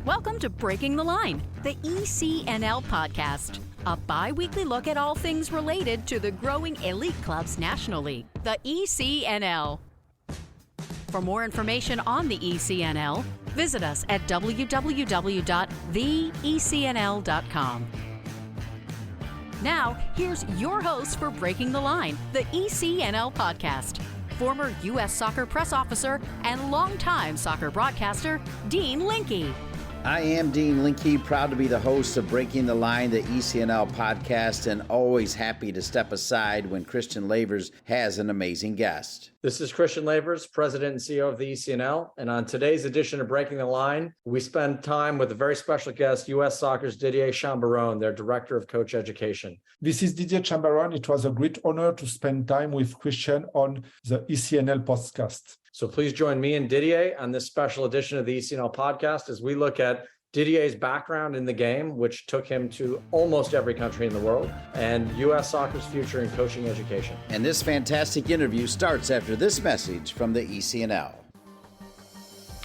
Welcome to Breaking the Line, the ECNL Podcast, a bi-weekly look at all things related to the growing elite clubs nationally, the ECNL. For more information on the ECNL, visit us at www.theecnl.com. Now, here's your host for Breaking the Line, the ECNL Podcast, former U.S. Soccer press officer and longtime soccer broadcaster, Dean Linke. I am Dean Linke, proud to be the host of Breaking the Line, the ECNL podcast, and always happy to step aside when Christian Lavers has an amazing guest. This is Christian Lavers, President and CEO of the ECNL, and on today's edition of Breaking the Line, we spend time with a very special guest, U.S. Soccer's Didier Chambaron, their Director of Coach Education. This is Didier Chambaron. It was a great honor to spend time with Christian on the ECNL podcast. So please join me and Didier on this special edition of the ECNL podcast as we look at Didier's background in the game, which took him to almost every country in the world, and U.S. Soccer's future in coaching education. And this fantastic interview starts after this message from the ECNL.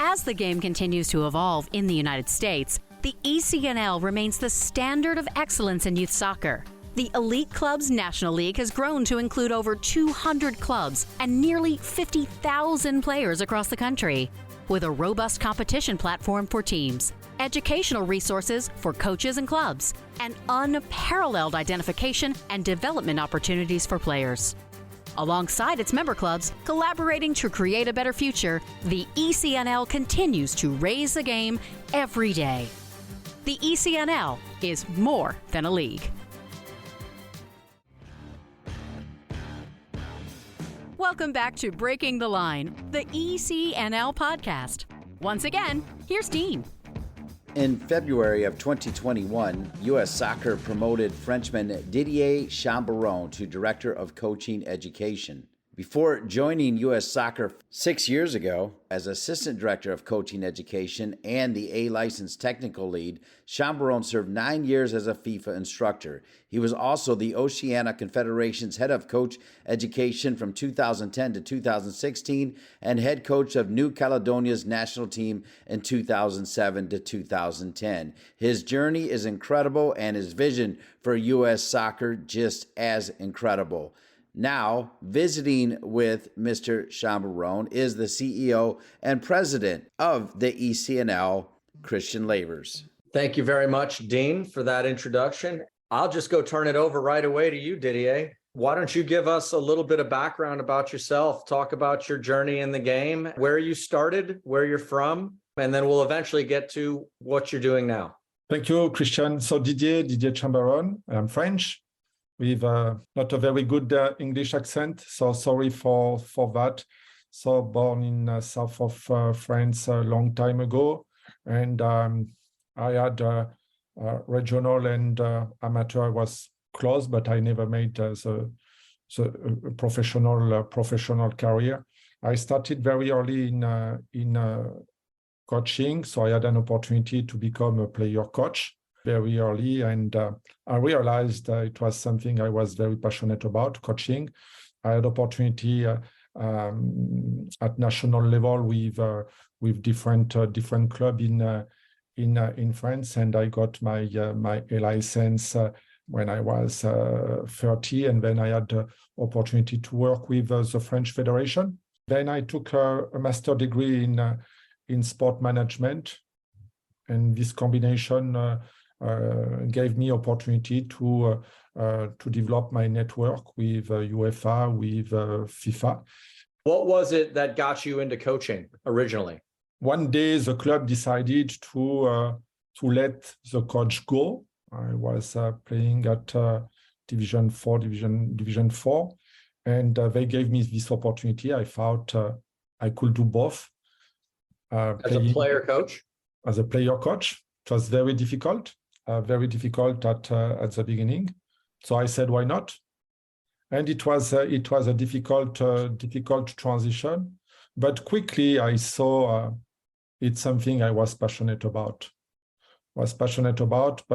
As the game continues to evolve in the United States, the ECNL remains the standard of excellence in youth soccer. The Elite Clubs National League has grown to include over 200 clubs and nearly 50,000 players across the country, with a robust competition platform for teams, educational resources for coaches and clubs, and unparalleled identification and development opportunities for players. Alongside its member clubs, collaborating to create a better future, the ECNL continues to raise the game every day. The ECNL is more than a league. Welcome back to Breaking the Line, the ECNL podcast. Once again, here's Dean. In February of 2021, U.S. Soccer promoted Frenchman Didier Chambaron to Director of Coaching Education. Before joining U.S. Soccer 6 years ago as Assistant Director of Coaching Education and the A-Licensed Technical Lead, Chambaron served 9 years as a FIFA instructor. He was also the Oceania Confederation's Head of Coach Education from 2010 to 2016 and Head Coach of New Caledonia's national team in 2007 to 2010. His journey is incredible and his vision for U.S. Soccer just as incredible. Now, visiting with Mr. Chambaron is the CEO and President of the ECNL, Christian Lavers. Thank you very much, Dean, for that introduction. I'll just go turn it over right away to you, Didier. Why don't you give us a little bit of background about yourself, talk about your journey in the game, where you started, where you're from, and then we'll eventually get to what you're doing now. Thank you, Christian. So Didier Chambaron. I'm French. With not a very good English accent, so sorry for that. So born in south of France a long time ago, and I had regional and amateur was close, but I never made the professional career. I started very early in coaching, so I had an opportunity to become a player coach very early, and I realized it was something I was very passionate about, coaching. I had opportunity at national level with different club in France, and I got my A license when I was 30, and then I had the opportunity to work with the French Federation. Then I took a master degree in sport management, and this combination gave me opportunity to develop my network with UEFA, with FIFA. What was it that got you into coaching originally? One day, the club decided to let the coach go. I was playing at Division 4, and they gave me this opportunity. I thought I could do both. As a player coach? As a player coach. It was very difficult at the beginning. So I said, why not? And it was a difficult transition, but quickly I saw it's something I was passionate about. Passionate about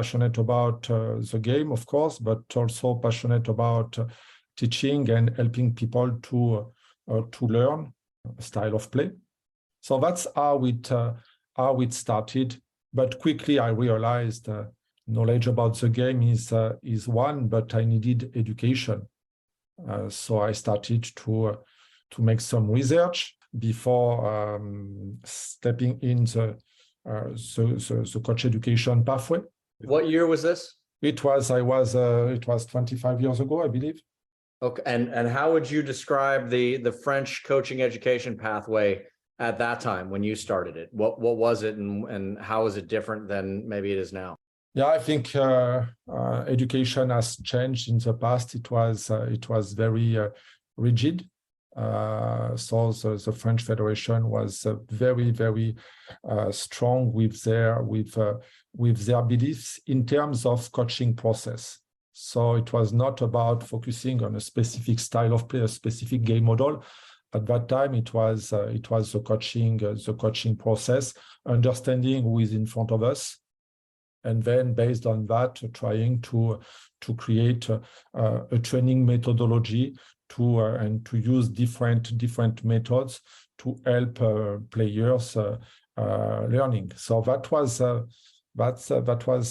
the game, of course, but also passionate about teaching and helping people to learn a style of play. So that's how it started. But quickly I realized knowledge about the game is one, but I needed education. So I started to make some research before stepping in the coach education pathway. What year was this? It was 25 years ago, I believe. Okay, and how would you describe the French coaching education pathway at that time when you started it? What was it, and how is it different than maybe it is now? Yeah, I think education has changed in the past. It was very rigid. So the French Federation was very, very strong with their beliefs in terms of coaching process. So it was not about focusing on a specific style of play, a specific game model. At that time, it was the coaching process, understanding who is in front of us, and then based on that, trying to create a training methodology and to use different methods to help players learning. So that was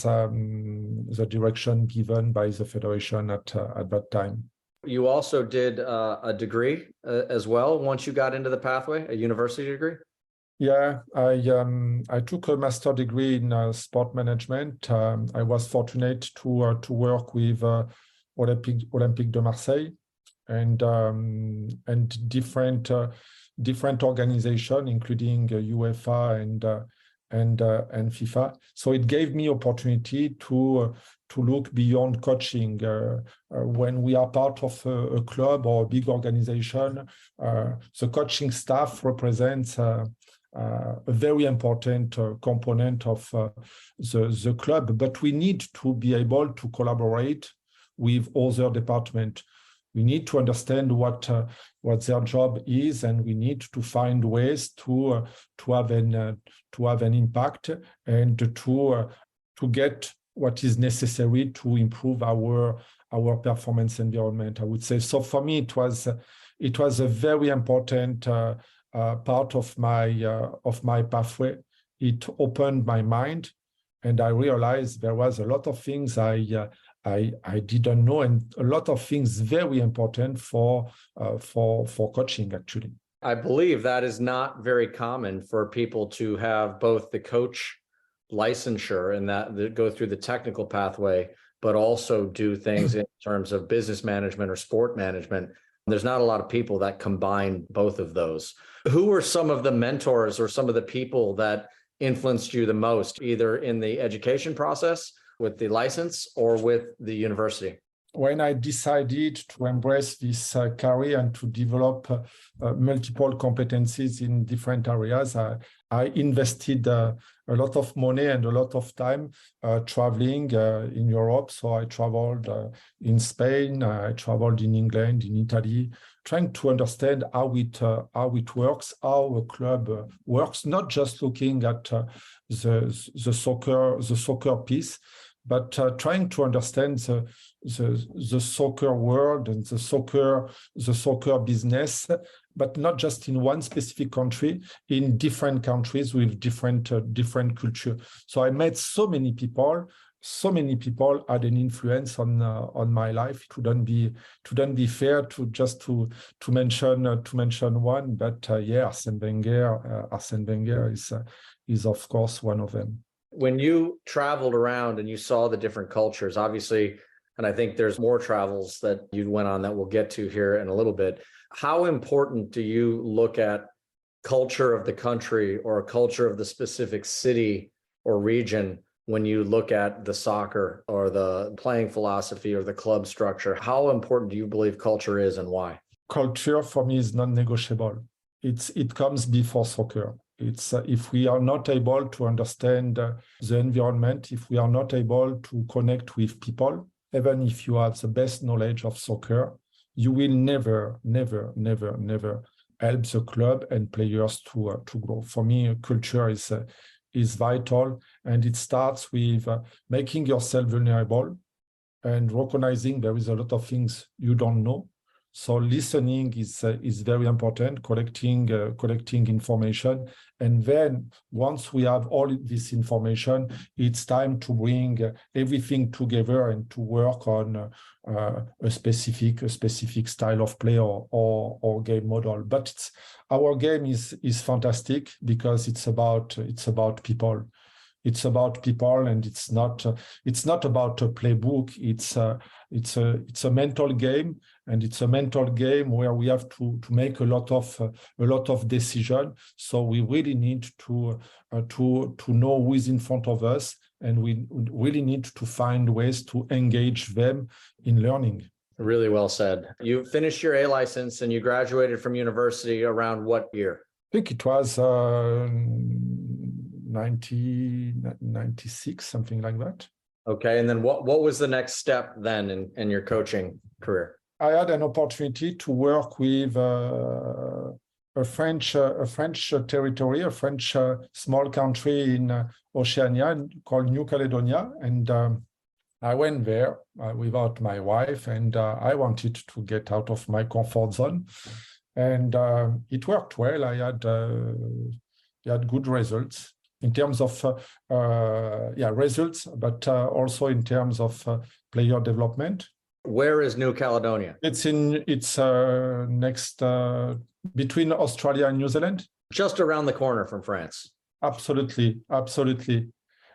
the direction given by the federation at that time. You also did a degree as well once you got into the pathway, a university degree? Yeah, I took a master degree in sport management. I was fortunate to work with Olympique de Marseille and different organizations, including UEFA and FIFA. So it gave me opportunity to look beyond coaching. When we are part of a club or a big organization, the coaching staff represents a very important component of the club, but we need to be able to collaborate with other departments. We need to understand what their job is, and we need to find ways to have an impact and to get what is necessary to improve our performance environment, I would say. So for me, it was a very important part of my pathway. It opened my mind, and I realized there was a lot of things I didn't know, and a lot of things very important for coaching, actually. I believe that is not very common for people to have both the coach licensure and that go through the technical pathway, but also do things in terms of business management or sport management. There's not a lot of people that combine both of those. Who were some of the mentors or some of the people that influenced you the most, either in the education process with the license or with the university? When I decided to embrace this career and to develop multiple competencies in different areas, I invested a lot of money and a lot of time traveling in Europe. So I traveled in Spain, I traveled in England, in Italy, trying to understand how it works, how a club works, not just looking at the soccer piece, but trying to understand the soccer world and the soccer business, but not just in one specific country, in different countries with different culture. So I met so many people had an influence on my life. It wouldn't be fair to mention one, but Arsene Wenger is of course one of them. When you traveled around and you saw the different cultures, obviously, and I think there's more travels that you went on that we'll get to here in a little bit, how important do you look at culture of the country or a culture of the specific city or region when you look at the soccer or the playing philosophy or the club structure? How important do you believe culture is, and why? Culture for me is non-negotiable. It comes before soccer. It's if we are not able to understand the environment, if we are not able to connect with people, even if you have the best knowledge of soccer, you will never help the club and players to grow. For me, culture is vital, and it starts with making yourself vulnerable and recognizing there is a lot of things you don't know. So listening is very important, collecting information. And then once we have all this information, it's time to bring everything together and to work on a specific style of play or game model. But our game is fantastic because it's about people. It's about people, and it's not about a playbook. It's a mental game, and it's a mental game where we have to make a lot of decision. So we really need to know who is in front of us, and we really need to find ways to engage them in learning. Really well said. You finished your A license and you graduated from university around what year? I think it was 96, something like that. Okay. And then what was the next step then in your coaching career? I had an opportunity to work with a French territory, a French small country in Oceania called New Caledonia. And I went there without my wife, and I wanted to get out of my comfort zone. And it worked well. I had good results in terms of results, but also in terms of player development. Where is New Caledonia? It's next between Australia and New Zealand. Just around the corner from France. Absolutely.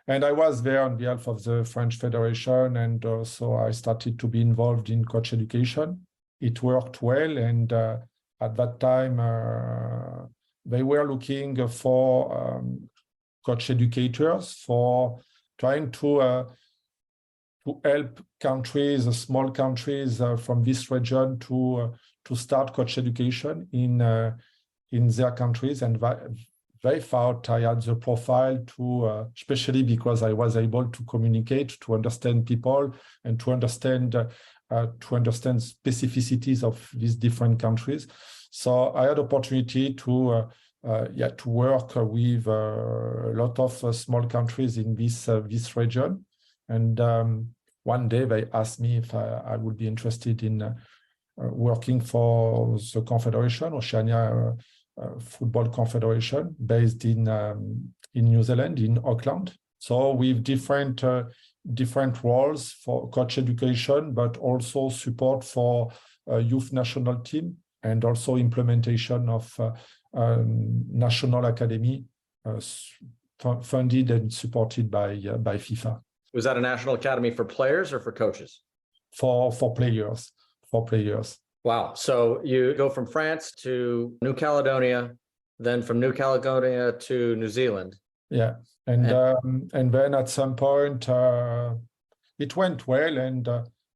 And I was there on behalf of the French Federation, and so I started to be involved in coach education. It worked well, and at that time they were looking for coach educators for trying to help countries, small countries from this region to start coach education in their countries. And they thought I had the profile to, especially because I was able to communicate, to understand people, and to understand specificities of these different countries. So I had opportunity to work with a lot of small countries in this region. And one day they asked me if I would be interested in working for the Confederation, Oceania Football Confederation, based in New Zealand, in Auckland. So with different roles for coach education, but also support for youth national team, and also implementation of national academy funded and supported by FIFA. Was that a national academy for players or for coaches? For players. Wow. So you go from France to New Caledonia, then from New Caledonia to New Zealand. Yeah. And then at some point it went well, and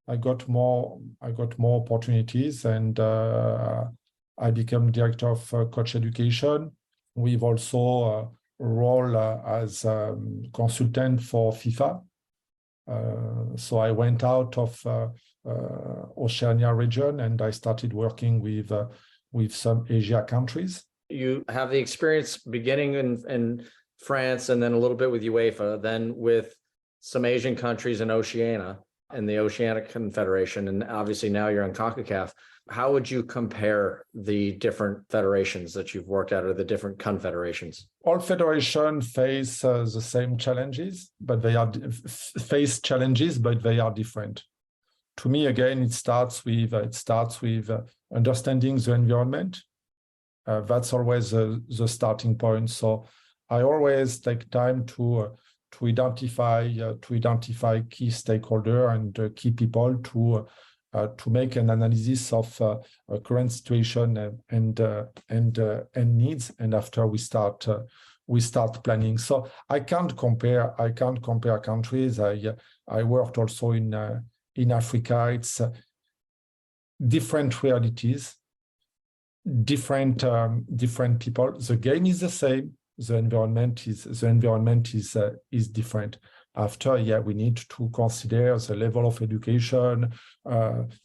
I got more opportunities, and I became director of coach education. We've also a role as consultant for FIFA. So I went out of Oceania region, and I started working with some Asia countries. You have the experience beginning in France, and then a little bit with UEFA, then with some Asian countries in Oceania and the Oceanic Confederation, and obviously now you're in CONCACAF. How would you compare the different federations that you've worked at, or the different confederations? All federations face the same challenges, but they are different. To me, again, it starts with understanding the environment. That's always the starting point. So I always take time to identify key stakeholder and key people to make an analysis of a current situation and needs, and after we start planning. So I can't compare countries. I worked also in Africa. It's different realities, different people. The game is the same. The environment is different. After, we need to consider the level of education,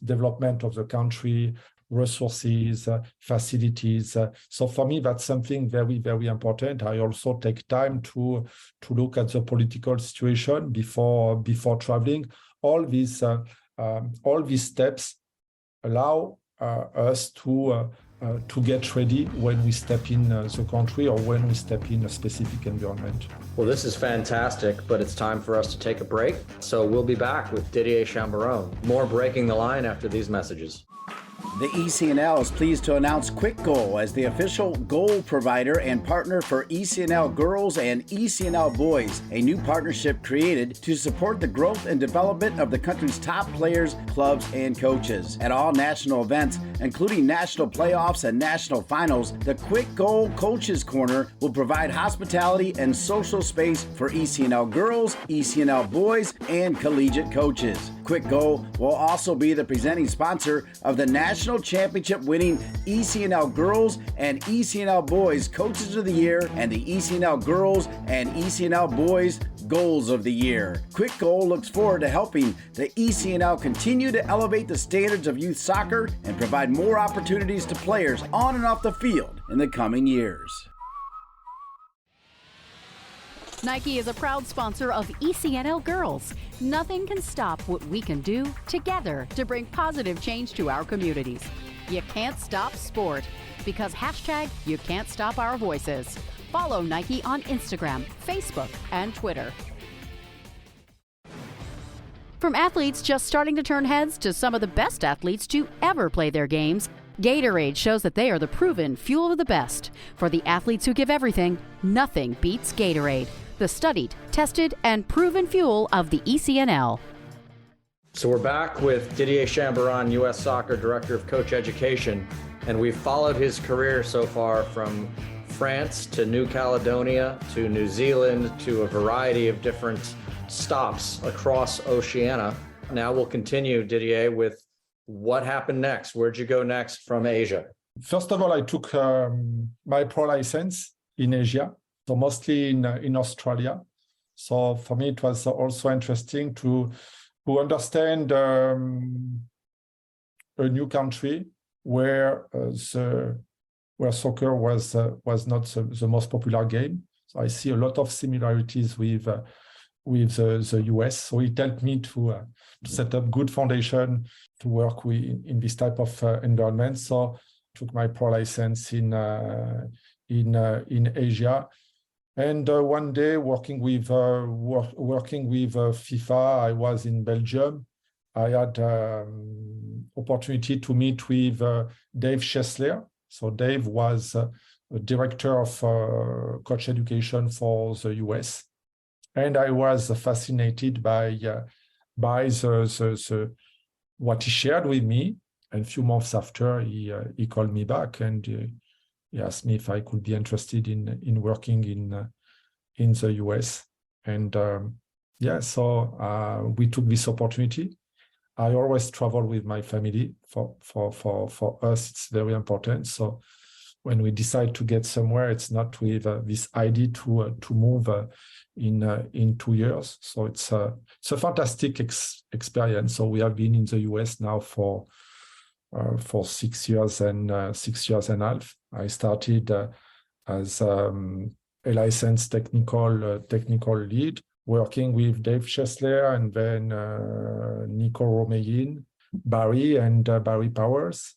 development of the country, resources, facilities. So for me, that's something very, very important. I also take time to look at the political situation before traveling. All these steps allow us to get ready when we step in the country or when we step in a specific environment. Well, this is fantastic, but it's time for us to take a break. So we'll be back with Didier Chambaron. More Breaking the Line after these messages. The ECNL is pleased to announce Quick Goal as the official goal provider and partner for ECNL Girls and ECNL Boys, a new partnership created to support the growth and development of the country's top players, clubs, and coaches. At all national events, including national playoffs and national finals, the Quick Goal Coaches Corner will provide hospitality and social space for ECNL Girls, ECNL Boys, and collegiate coaches. Quick Goal will also be the presenting sponsor of the National Championship winning ECNL Girls and ECNL Boys Coaches of the Year and the ECNL Girls and ECNL Boys Goals of the Year. Quick Goal looks forward to helping the ECNL continue to elevate the standards of youth soccer and provide more opportunities to players on and off the field in the coming years. Nike is a proud sponsor of ECNL Girls. Nothing can stop what we can do together to bring positive change to our communities. You can't stop sport because #you can't stop our voices. Follow Nike on Instagram, Facebook, and Twitter. From athletes just starting to turn heads to some of the best athletes to ever play their games, Gatorade shows that they are the proven fuel of the best. For the athletes who give everything, nothing beats Gatorade, the studied, tested, and proven fuel of the ECNL. So we're back with Didier Chambaron, U.S. Soccer Director of Coach Education, and we've followed his career so far from France to New Caledonia to New Zealand to a variety of different stops across Oceania. Now we'll continue, Didier, with what happened next. Where'd you go next from Asia? First of all, I took my pro license in Asia, so mostly in Australia. So for me, it was also interesting to understand a new country where soccer was not the most popular game. So I see a lot of similarities with the US. So it helped me to set up good foundation to work in this type of environment. So I took my pro license in Asia. And one day, working with FIFA, I was in Belgium. I had opportunity to meet with Dave Schessler. So Dave was director of coach education for the US, and I was fascinated by what he shared with me. And a few months after, he called me back and he asked me if I could be interested in working in the US. And so we took this opportunity. I always travel with my family. For us, it's very important. So when we decide to get somewhere, it's not with this idea to move in 2 years. So it's a fantastic experience. So we have been in the US now for 6 years and 6 years and a half. I started as a licensed technical lead, working with Dave Schessler and then Nico Romeyin, Barry and Barry Powers.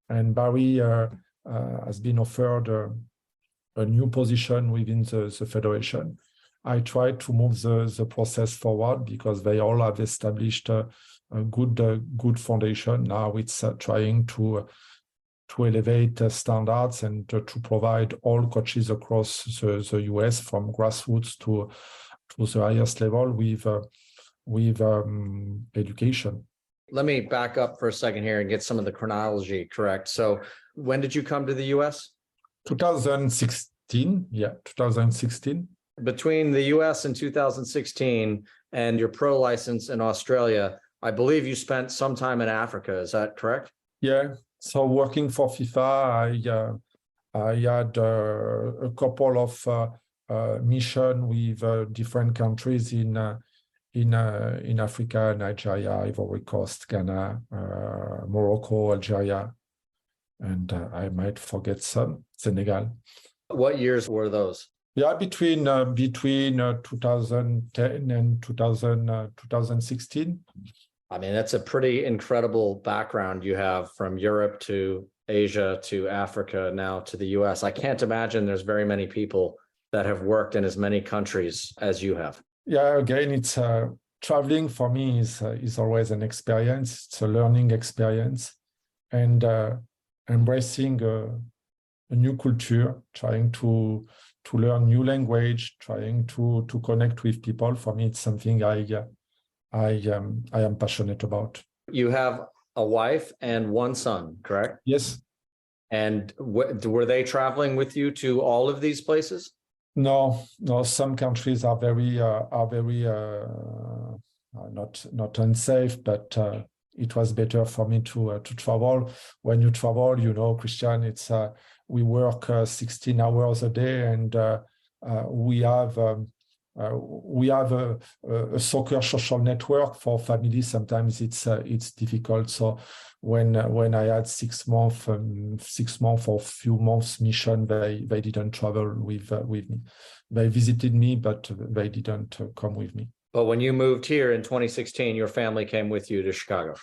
And Barry has been offered a new position within the federation. I tried to move the process forward because they all have established a good foundation. Now it's trying to elevate standards and to provide all coaches across the US from grassroots to the highest level with education. Let me back up for a second here and get some of the chronology correct. So when did you come to the US? 2016. Yeah, 2016. Between the US in 2016 and your pro license in Australia, I believe you spent some time in Africa. Is that correct? Yeah. So working for FIFA, I had a couple of mission with different countries in Africa, Nigeria, Ivory Coast, Ghana, Morocco, Algeria, and I might forget some, Senegal. What years were those? Yeah, between 2010 and 2016. I mean, that's a pretty incredible background you have from Europe to Asia to Africa, now to the US. I can't imagine there's very many people that have worked in as many countries as you have. Yeah, again, it's traveling for me is always an experience. It's a learning experience, and embracing a new culture, trying to learn new language, trying to connect with people. For me, it's something I am passionate about. You have a wife and one son, correct? Yes. And were they traveling with you to all of these places? No. Some countries are very not unsafe, but it was better for me to travel. When you travel, you know, Christian, it's we work 16 hours a day, and we have a soccer social network for families. Sometimes it's difficult. So when I had 6 months or few months mission, they didn't travel with me. They visited me, but they didn't come with me. But when you moved here in 2016, your family came with you to Chicago.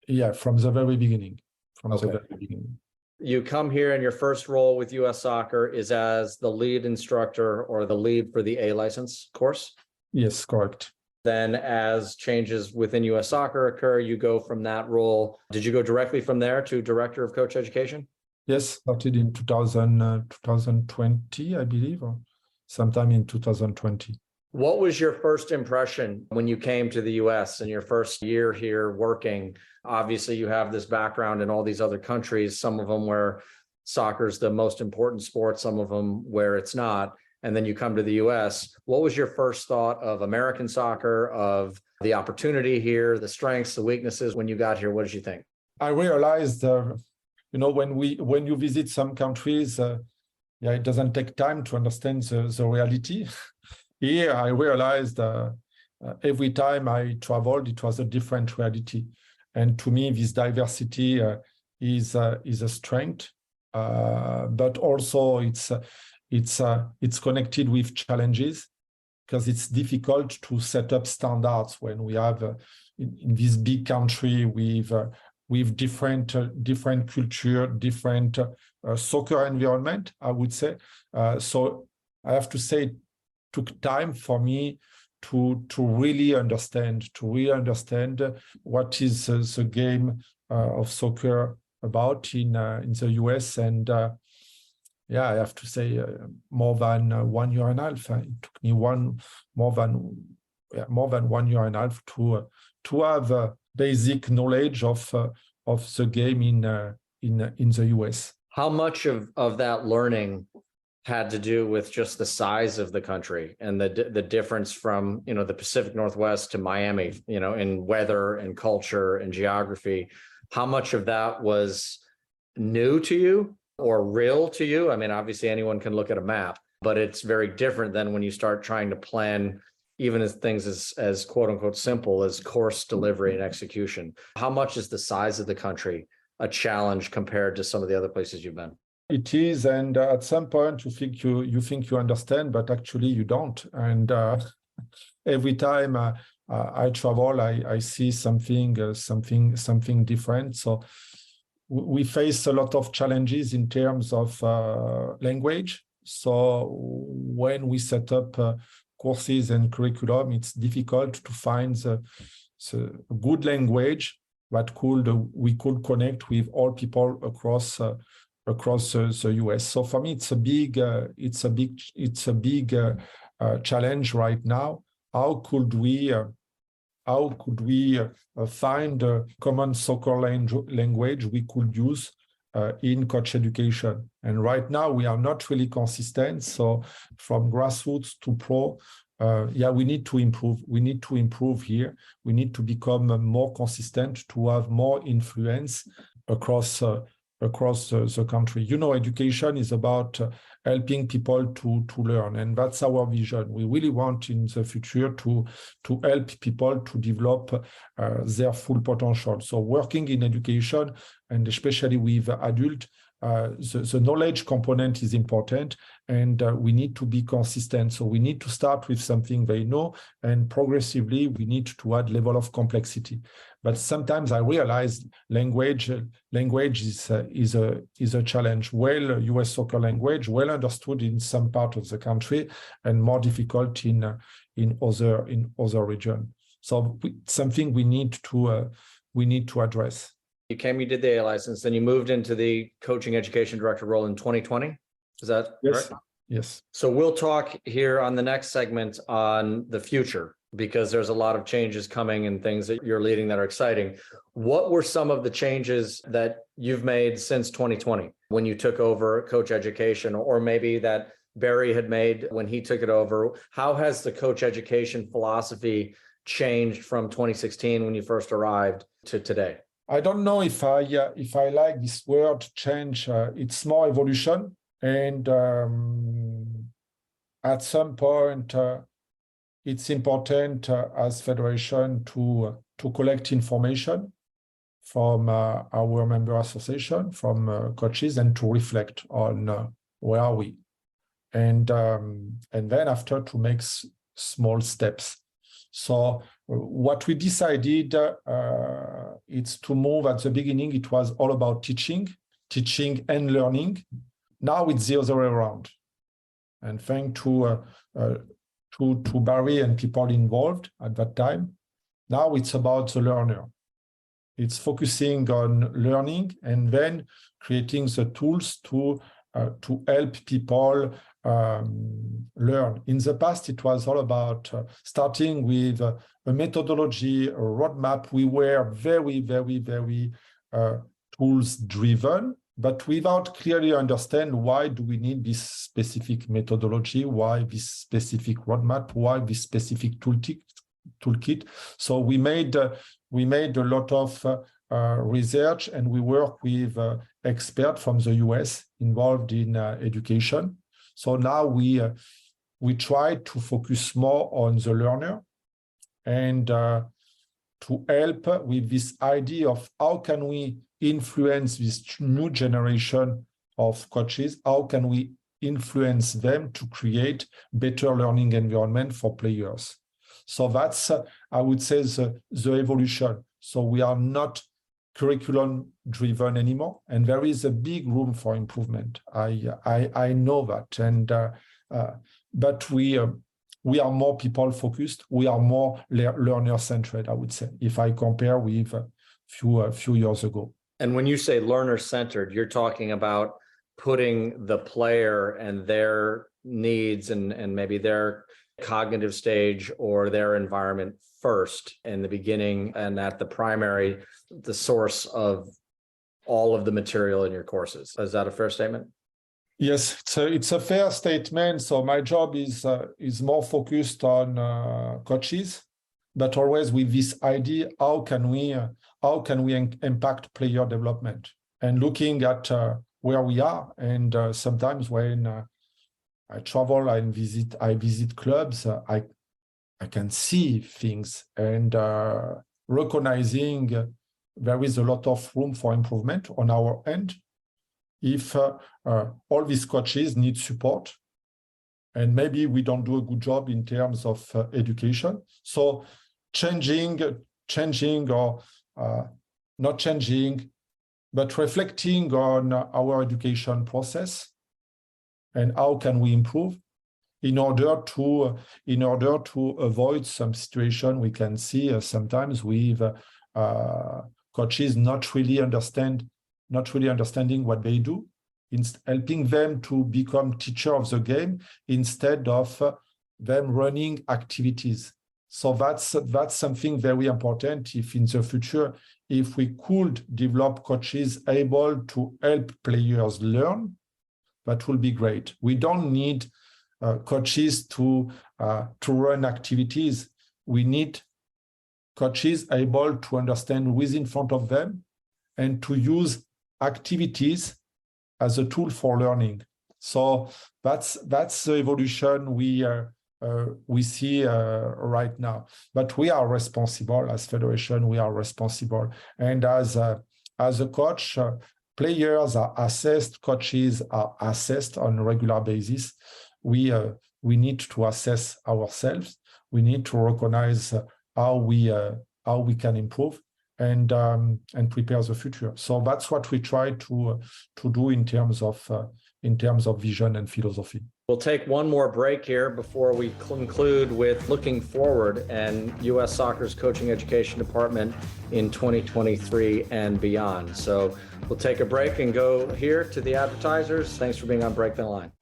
Yeah, from the very beginning. Okay. The very beginning. You come here, and your first role with US Soccer is as the lead instructor or the lead for the A license course? Yes, correct. Then as changes within US Soccer occur, you go from that role. Did you go directly from there to Director of Coach Education? Yes, started in 2020, I believe, or sometime in 2020. What was your first impression when you came to the US and your first year here working? Obviously, you have this background in all these other countries, some of them where soccer is the most important sport, some of them where it's not. And then you come to the US. What was your first thought of American soccer, of the opportunity here, the strengths, the weaknesses when you got here? What did you think? I realized, when you visit some countries, it doesn't take time to understand the reality. Here, I realized every time I traveled, it was a different reality. And to me, this diversity is a strength, but also it's connected with challenges, because it's difficult to set up standards when we have in this big country with different culture, different soccer environment, I would say. So I have to say, it took time for me to really understand what is the game of soccer about in the US. And I have to say, more than 1 year and a half. It took me more than 1 year and a half to have a basic knowledge of the game in the US. How much of that learning had to do with just the size of the country and the difference from, the Pacific Northwest to Miami, in weather and culture and geography? How much of that was new to you or real to you? I mean, obviously anyone can look at a map, but it's very different than when you start trying to plan even as things as quote unquote simple as course delivery and execution. How much is the size of the country a challenge compared to some of the other places you've been? It is, and at some point you think you understand, but actually you don't. And every time I travel, I see something different. So we face a lot of challenges in terms of language. So when we set up courses and curriculum, it's difficult to find the good language that we could connect with all people across the US. So for me, it's a big challenge right now. How could we find a common soccer language we could use in coach education? And right now we are not really consistent. So from grassroots to pro, we need to improve. We need to improve here. We need to become more consistent, to have more influence across the country. Education is about helping people to learn, and that's our vision. We really want in the future to help people to develop their full potential. So working in education, and especially with adults, the knowledge component is important, and we need to be consistent. So we need to start with something they know, and progressively we need to add level of complexity. But sometimes I realize language is a challenge. Well, U.S. soccer language, well understood in some part of the country, and more difficult in other region. So something we need to address. You did the A license, then you moved into the coaching education director role in 2020. Is that yes? Correct? Yes. So we'll talk here on the next segment on the future, because there's a lot of changes coming and things that you're leading that are exciting. What were some of the changes that you've made since 2020 when you took over coach education, or maybe that Barry had made when he took it over? How has the coach education philosophy changed from 2016 when you first arrived to today? I don't know if I like this word change. It's more evolution, and at some point, it's important as federation to collect information from our member association, from coaches, and to reflect on where are we, and then after to make small steps. So what we decided, it's to move. At the beginning, it was all about teaching and learning. Now it's the other way around. And thanks to Barry and people involved at that time, now it's about the learner. It's focusing on learning and then creating the tools to help people learn. In the past, it was all about starting with a methodology, a roadmap. We were very, very, very tools driven, but without clearly understand why do we need this specific methodology, why this specific roadmap, why this specific toolkit. So we made a lot of research, and we work with experts from the US involved in education. So now we try to focus more on the learner, and to help with this idea of how can we influence this new generation of coaches, how can we influence them to create better learning environment for players. So that's, I would say, the evolution. So we are not curriculum driven anymore, and there is a big room for improvement. I know that, and but we are more people focused. We are more learner centered, I would say, if I compare with a few years ago. And when you say learner centered, you're talking about putting the player and their needs and maybe their cognitive stage or their environment first in the beginning, and at the primary, the source of all of the material in your courses. Is that a fair statement? Yes, it's a fair statement. So my job is more focused on coaches, but always with this idea: how can we impact player development, and looking at where we are. And sometimes when I travel and visit clubs, I can see things, and recognizing there is a lot of room for improvement on our end. If all these coaches need support, and maybe we don't do a good job in terms of education. So changing or not changing, but reflecting on our education process and how can we improve in order to avoid some situation we can see sometimes with coaches not really understanding what they do, helping them to become teacher of the game instead of them running activities. So that's something very important. If in the future, if we could develop coaches able to help players learn, that will be great. We don't need coaches to run activities. We need coaches able to understand who is in front of them and to use activities as a tool for learning. So that's the evolution we see right now. But we are responsible as federation. We are responsible, and as a coach, players are assessed. Coaches are assessed on a regular basis. We need to assess ourselves. We need to recognize how we can improve, and prepare the future. So that's what we try to do in terms of vision and philosophy. We'll take one more break here before we conclude with looking forward and U.S. Soccer's coaching education department in 2023 and beyond. So we'll take a break and go here to the advertisers. Thanks for being on Break the Line.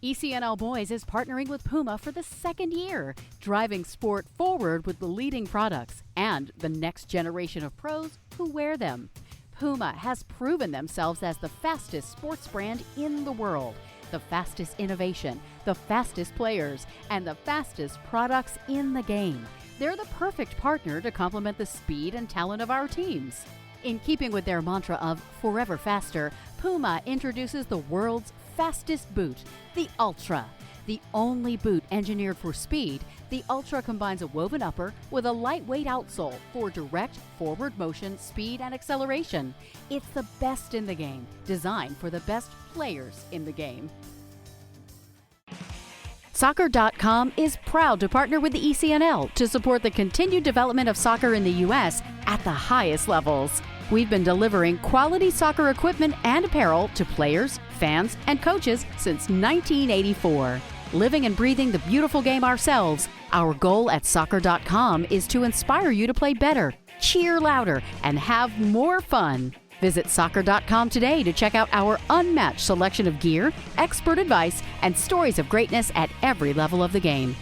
ECNL Boys is partnering with Puma for the second year, driving sport forward with the leading products and the next generation of pros who wear them. Puma has proven themselves as the fastest sports brand in the world, the fastest innovation, the fastest players, and the fastest products in the game. They're the perfect partner to complement the speed and talent of our teams. In keeping with their mantra of forever faster, Puma introduces the world's fastest boot, the Ultra. The only boot engineered for speed, the Ultra combines a woven upper with a lightweight outsole for direct forward motion, speed, and acceleration. It's the best in the game, designed for the best players in the game. Soccer.com is proud to partner with the ECNL to support the continued development of soccer in the U.S. at the highest levels. We've been delivering quality soccer equipment and apparel to players, fans, and coaches since 1984. Living and breathing the beautiful game ourselves, our goal at Soccer.com is to inspire you to play better, cheer louder, and have more fun. Visit Soccer.com today to check out our unmatched selection of gear, expert advice, and stories of greatness at every level of the game.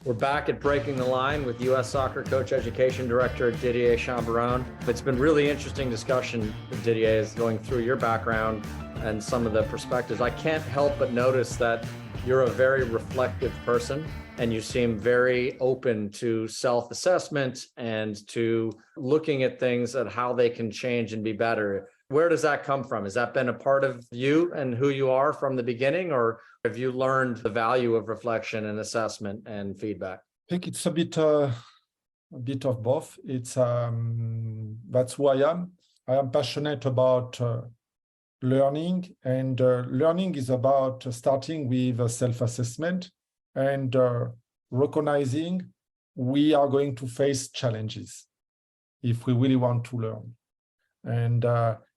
We're back at Breaking the Line with U.S. Soccer Coach Education Director Didier Chambaron. It's been really interesting discussion, Didier, is going through your background and some of the perspectives. I can't help but notice that you're a very reflective person and you seem very open to self-assessment and to looking at things at how they can change and be better. Where does that come from? Has that been a part of you and who you are from the beginning, or have you learned the value of reflection and assessment and feedback? I think it's a bit of both. It's that's who I am. I am passionate about learning, and learning is about starting with self-assessment and recognizing we are going to face challenges if we really want to learn. And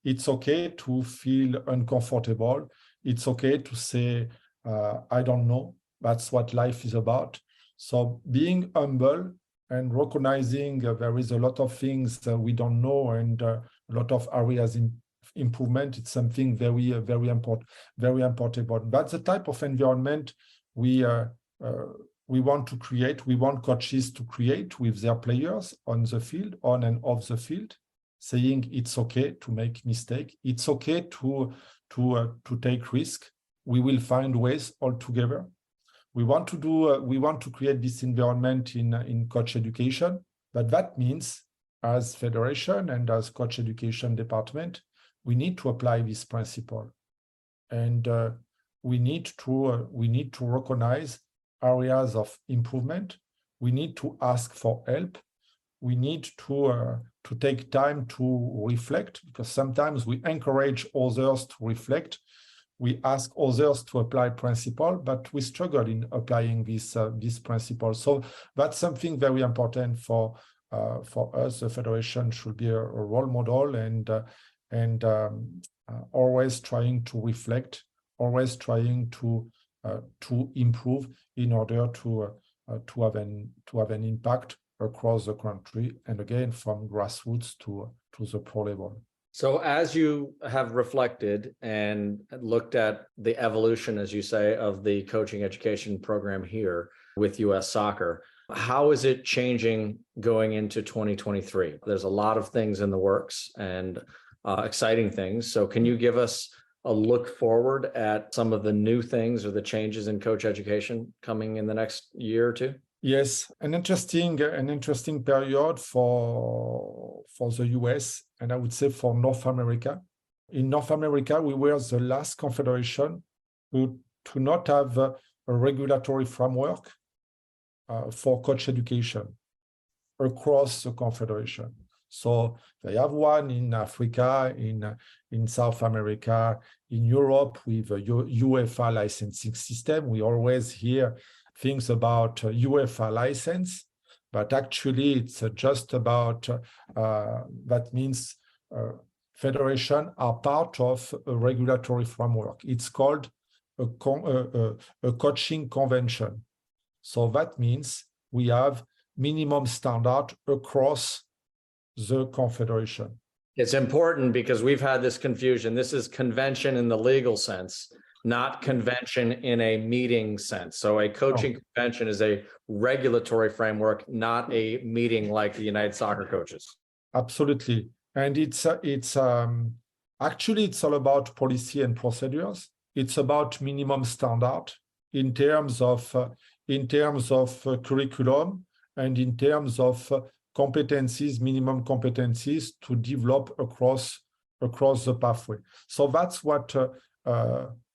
it's okay to feel uncomfortable. It's okay to say, I don't know. That's what life is about. So being humble and recognizing there is a lot of things we don't know and a lot of areas in improvement, it's something very important. That's the type of environment we want to create. We want coaches to create with their players on the field, on and off the field, saying it's okay to make mistake. It's okay to take risk. We will find ways all together. We want to create this environment in coach education, but that means as federation and as coach education department, we need to apply this principle, and we need to recognize areas of improvement. We need to ask for help. We need to take time to reflect, because sometimes we encourage others to reflect. We ask others to apply principle, but we struggle in applying this principle. So that's something very important for us. The federation should be a role model and always trying to reflect, always trying to improve in order to have an impact across the country, and again from grassroots to the pro level. So as you have reflected and looked at the evolution, as you say, of the coaching education program here with U.S. Soccer, how is it changing going into 2023? There's a lot of things in the works and exciting things. So can you give us a look forward at some of the new things or the changes in coach education coming in the next year or two? Yes, an interesting period for the US, and I would say for North America. In North America, we were the last confederation to not have a regulatory framework for coach education across the confederation. So they have one in Africa, in South America, in Europe with a UEFA licensing system. We always hear things about UEFA license, but actually it's just about, that means federation are part of a regulatory framework. It's called a coaching convention. So that means we have minimum standard across the confederation. It's important because we've had this confusion. This is convention in the legal sense, not convention in a meeting sense. So a coaching convention is a regulatory framework, not a meeting like the United Soccer Coaches. Absolutely. And it's actually it's all about policy and procedures. It's about minimum standard in terms of curriculum and in terms of competencies, minimum competencies to develop across the pathway. So that's what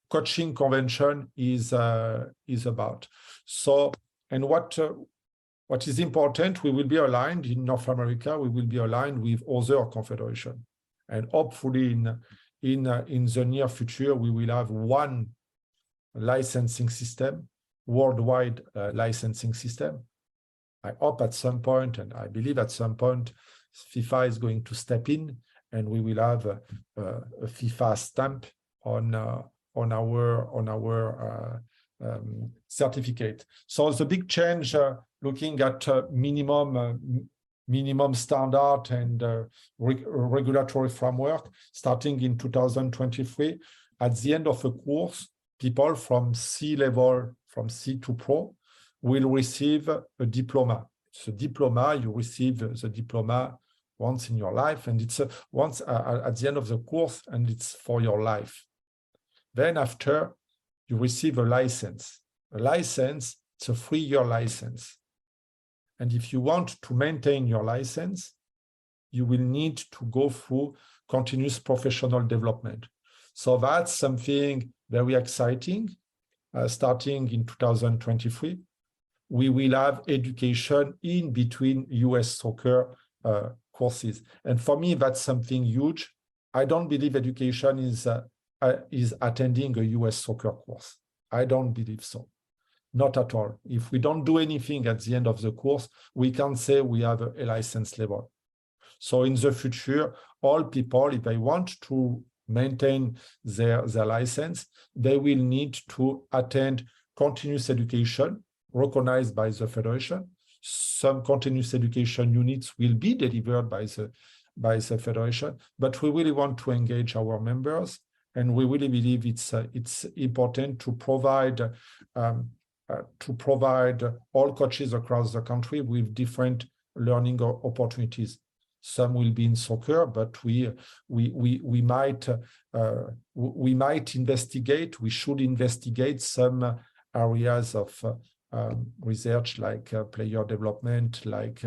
coaching convention is about. So, and what is important, we will be aligned in North America. We will be aligned with other confederation, and hopefully in the near future we will have one licensing system, worldwide licensing system. I hope at some point, and I believe at some point, FIFA is going to step in, and we will have a FIFA stamp on our certificate. So the big change, looking at minimum standard and regulatory framework, starting in 2023, at the end of the course, people from C level, from C to Pro, will receive a diploma. So diploma, you receive the diploma once in your life, and it's once at the end of the course, and it's for your life. Then after, you receive a license. A license, it's a 3-year license. And if you want to maintain your license, you will need to go through continuous professional development. So that's something very exciting. Starting in 2023, we will have education in between US soccer courses. And for me, that's something huge. I don't believe education is attending a US soccer course. I don't believe so. Not at all. If we don't do anything at the end of the course, we can't say we have a license level. So in the future, all people, if they want to maintain their license, they will need to attend continuous education recognized by the federation. Some continuous education units will be delivered by the federation, but we really want to engage our members, and we really believe it's important to provide all coaches across the country with different learning opportunities. Some will be in soccer, but we might investigate. We should investigate some areas of research, like player development, like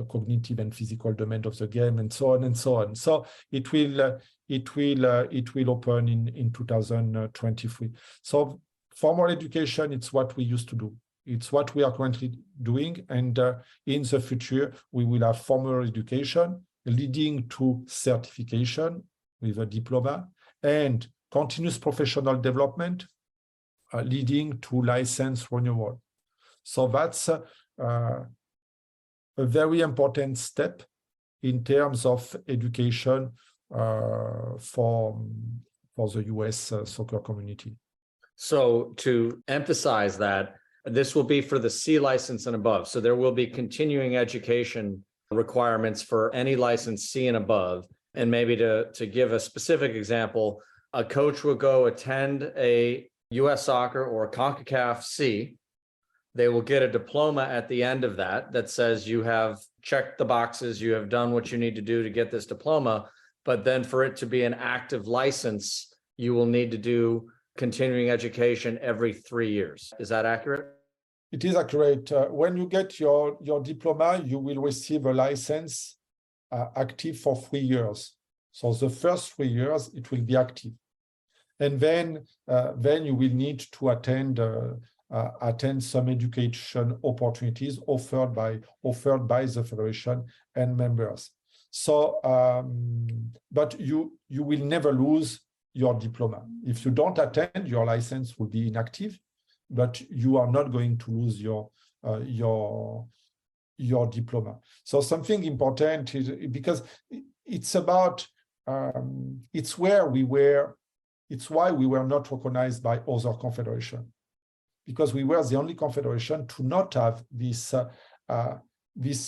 cognitive and physical domain of the game, and so on and so on. So it will open in 2023. So formal education, it's what we used to do. It's what we are currently doing, and in the future we will have formal education leading to certification with a diploma, and continuous professional development leading to license renewal. So that's a very important step in terms of education for the US soccer community. So to emphasize that, this will be for the C license and above. So there will be continuing education requirements for any license C and above. And maybe to give a specific example, a coach will go attend a US Soccer or a CONCACAF C. They will get a diploma at the end of that says you have checked the boxes, you have done what you need to do to get this diploma. But then for it to be an active license, you will need to do continuing education every 3 years. Is that accurate? It is accurate. When you get your diploma, you will receive a license active for 3 years. So the first 3 years, it will be active. And then you will need to attend some education opportunities offered by the federation and members. So, but you will never lose your diploma. If you don't attend, your license will be inactive, but you are not going to lose your your diploma. So something important is because it's about it's why we were not recognized by other confederation, because we were the only confederation to not have this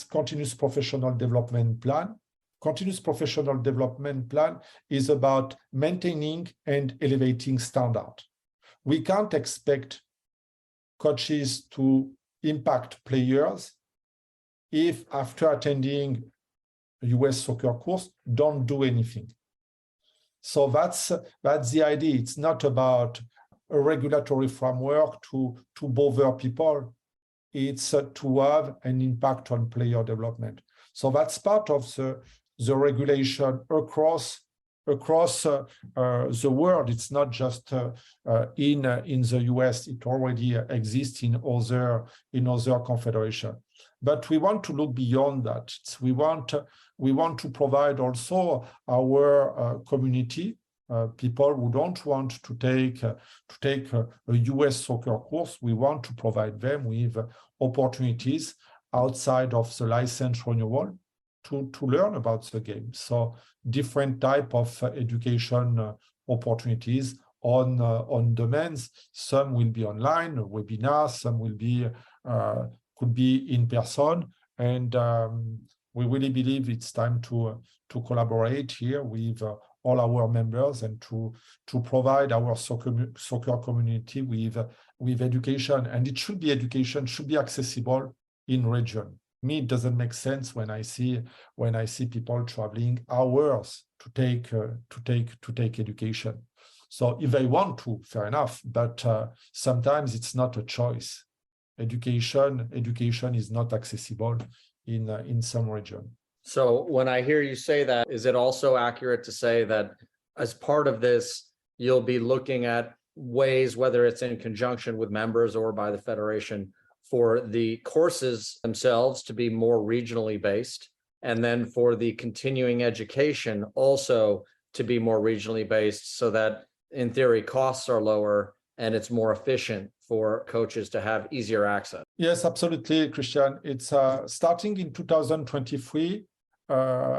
continuous professional development plan. Continuous professional development plan is about maintaining and elevating standard. We can't expect coaches to impact players if after attending a US soccer course, don't do anything. So that's the idea. It's not about a regulatory framework to bother people. It's to have an impact on player development. So that's part of the regulation across the world. It's not just in the US. It already exists in other confederations. But we want to look beyond that. We want to provide also our community, people who don't want to take a US soccer course. We want to provide them with opportunities outside of the license renewal to learn about the game. So different type of education opportunities on demands. Some will be online, webinars. Some will be could be in person, and we really believe it's time to collaborate here with all our members and to provide our soccer community with education. And it should be education should be accessible in region. Me, it doesn't make sense when I see people traveling hours to take education. So if they want to, fair enough, but sometimes it's not a choice. Education is not accessible in some region. So when I hear you say that, is it also accurate to say that as part of this, you'll be looking at ways, whether it's in conjunction with members or by the federation, for the courses themselves to be more regionally based, and then for the continuing education also to be more regionally based, so that in theory costs are lower and it's more efficient for coaches to have easier access? Yes, absolutely, Christian. It's starting in 2023,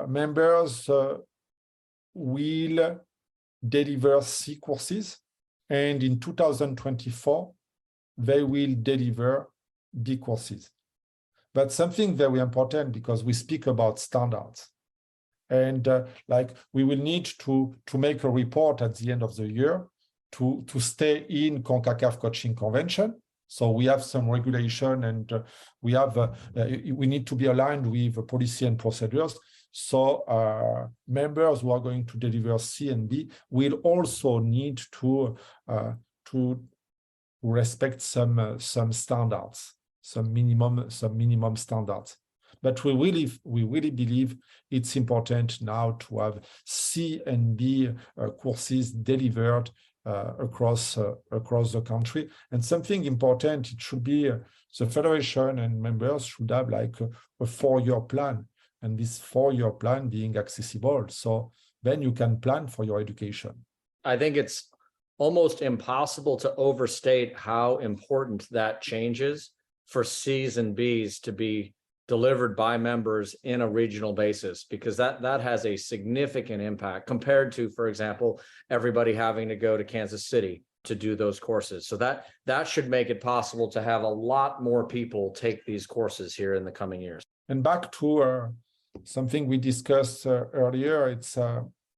members will deliver C courses, and in 2024, they will deliver B courses. But something very important, because we speak about standards, and we will need to make a report at the end of the year to stay in CONCACAF coaching convention. So we have some regulation, and we need to be aligned with policy and procedures. So members who are going to deliver C and B will also need to respect some standards, some minimum standards. But we really believe it's important now to have C and B courses delivered across the country. And something important, it should be the federation and members should have like a 4-year plan, and this 4-year plan being accessible. So then you can plan for your education. I think it's almost impossible to overstate how important that change is for C's and B's to be delivered by members in a regional basis, because that has a significant impact compared to, for example, everybody having to go to Kansas City to do those courses. So that should make it possible to have a lot more people take these courses here in the coming years. And back to something we discussed earlier, it's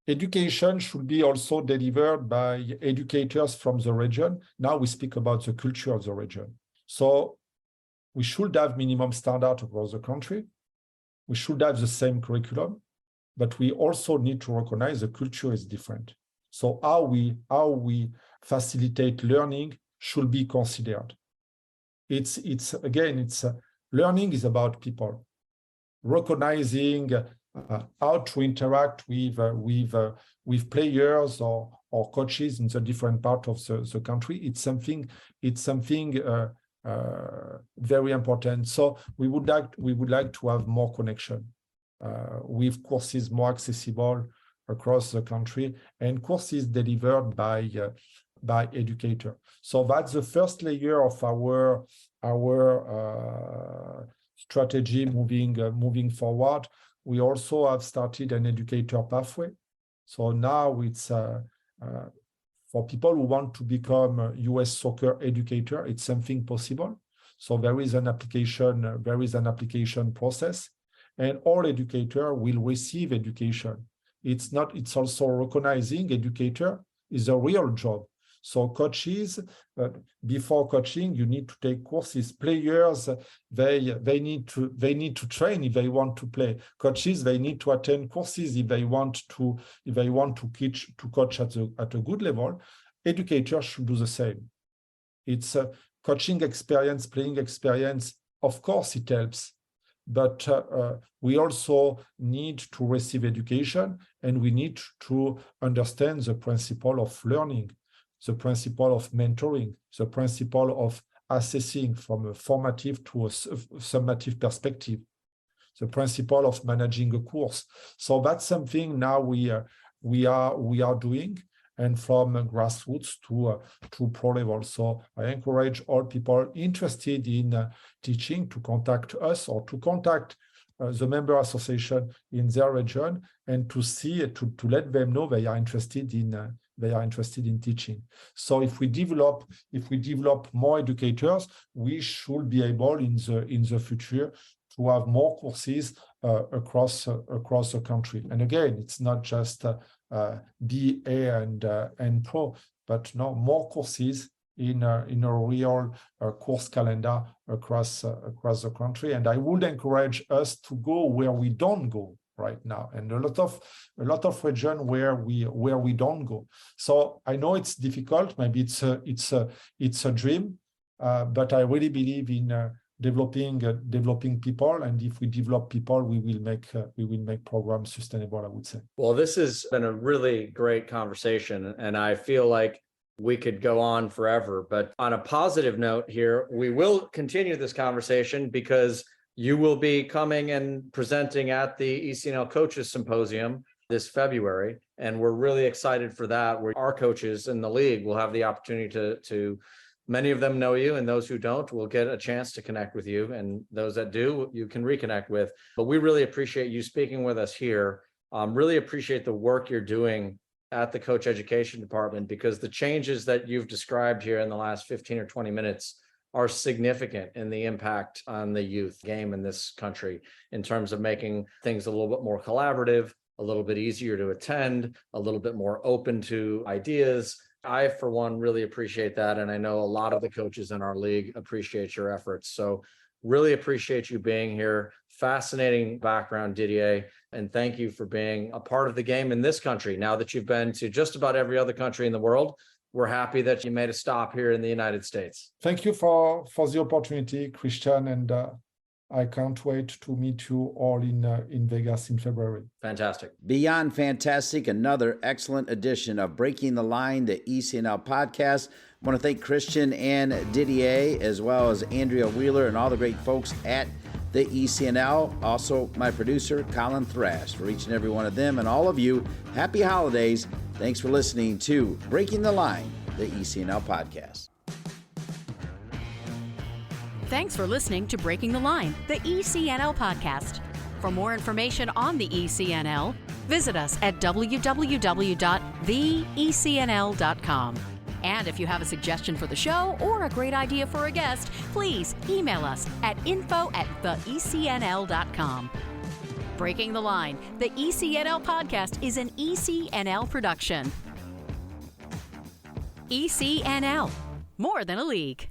education should be also delivered by educators from the region. Now we speak about the culture of the region. So we should have minimum standard across the country. We should have the same curriculum, but we also need to recognize the culture is different. So how we facilitate learning should be considered. It's learning is about people, recognizing how to interact with players or coaches in the different part of the country. It's something very important. So we would like to have more connection with courses more accessible across the country and courses delivered by educator. So that's the first layer of our strategy moving forward. We also have started an educator pathway. So now it's for people who want to become a US soccer educator, it's something possible. So there is an application process, and all educator will receive education. It's also recognizing educator is a real job. So coaches, before coaching, you need to take courses. Players, they need to train if they want to play. Coaches, they need to attend courses if they want to coach at a good level. Educators should do the same. It's a coaching experience, playing experience. Of course, it helps, but we also need to receive education, and we need to understand the principle of learning, the principle of mentoring, the principle of assessing from a formative to a summative perspective, the principle of managing a course. So that's something now we are doing, and from grassroots to pro level. So I encourage all people interested in teaching to contact us or to contact the member association in their region, and to let them know they are interested in teaching. So if we develop more educators, we should be able in the future to have more courses across the country. And again, it's not just BA and Pro, but no, more courses in a real course calendar across the country. And I would encourage us to go where we don't go right now, and a lot of region where we don't go. So I know it's difficult. Maybe it's a dream, but I really believe in developing people, and if we develop people, we will make programs sustainable, I would say. Well, this has been a really great conversation, and I feel like we could go on forever. But on a positive note here, we will continue this conversation because you will be coming and presenting at the ECNL Coaches Symposium this February, and we're really excited for that, where our coaches in the league will have the opportunity to many of them know you, and those who don't will get a chance to connect with you, and those that do, you can reconnect with. But we really appreciate you speaking with us here. Really appreciate the work you're doing at the Coach Education Department, because the changes that you've described here in the last 15 or 20 minutes are significant in the impact on the youth game in this country, in terms of making things a little bit more collaborative, a little bit easier to attend, a little bit more open to ideas. I, for one, really appreciate that. And I know a lot of the coaches in our league appreciate your efforts. So really appreciate you being here. Fascinating background, Didier. And thank you for being a part of the game in this country. Now that you've been to just about every other country in the world, we're happy that you made a stop here in the United States. Thank you for the opportunity, Christian. And I can't wait to meet you all in Vegas in February. Fantastic. Beyond fantastic, another excellent edition of Breaking the Line, the ECNL podcast. I want to thank Christian and Didier, as well as Andrea Wheeler and all the great folks at the ECNL. Also, my producer, Colin Thrash. For each and every one of them and all of you, happy holidays. Thanks for listening to Breaking the Line, the ECNL podcast. Thanks for listening to Breaking the Line, the ECNL podcast. For more information on the ECNL, visit us at www.theecnl.com. And if you have a suggestion for the show or a great idea for a guest, please email us at info@theecnl.com. Breaking the Line, the ECNL podcast is an ECNL production. ECNL, more than a league.